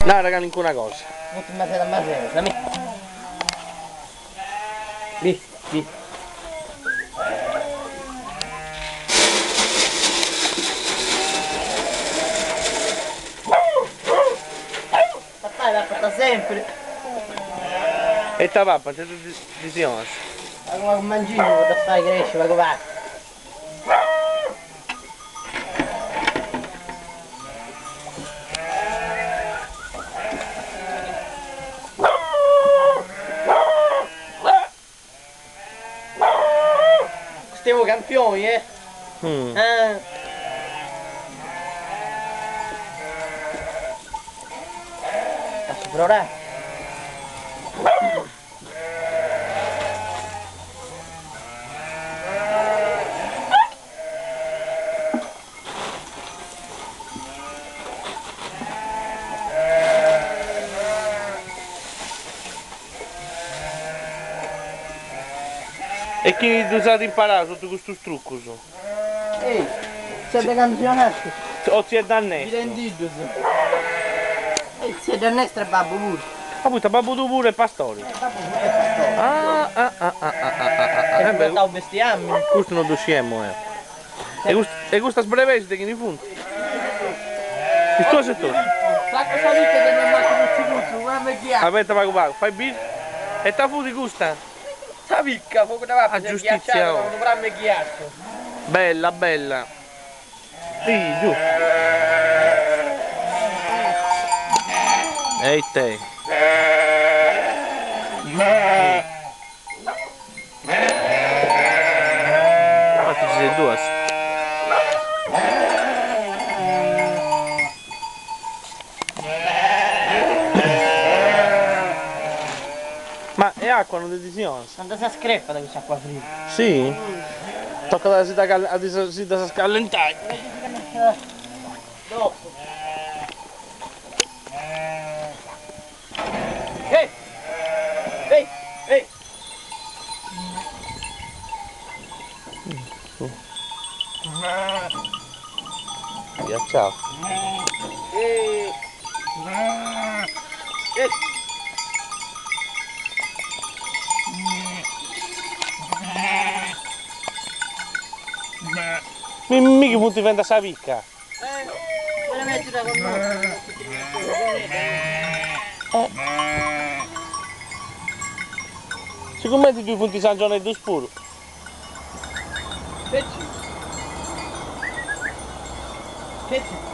No, raga, nessuna cosa. Metti in base da base, dammi. Lì, lì. Papà la porta sempre. E ta papà, c'è di siamo. Ma come un mangino, da fare cresce, ma come stiamo campioni, Posso provare? E chi tu sai imparare sotto questo trucco? Ehi, siete campionati? O si è Vi dannesto? rendito. Siete dannestra e babbo pure. Ma puta, babbo tu pure e pastori. Babbo pure è pastore. Ah. E poi stavo bestiammi. Questo non lo scemo, E questa sbreveste che ne funti? Il tuo settore? Sacco salite che non manca tutti tutto, guarda che ha. Aspetta, pago, fai bis? E ta futi questa? Sta picca, fuoco da pappa, Ah, giustizia, oh. non dovrebbe ghiaccio. Bella, bella. Sì, giù. Ehi te. Infatti ci sei due. Ma è acqua, non decisione? Non si screppa da questa acqua fredda. Sì? Tocca da scallentare. Dopo. Ehi! Ehi! Ehi! Ciao. Ehi! Ehi! Mica punti venda sa picca. Me la metti da con noi. Secondo me ti due punti San Giovanni e due spuro. Fecci. Fecci.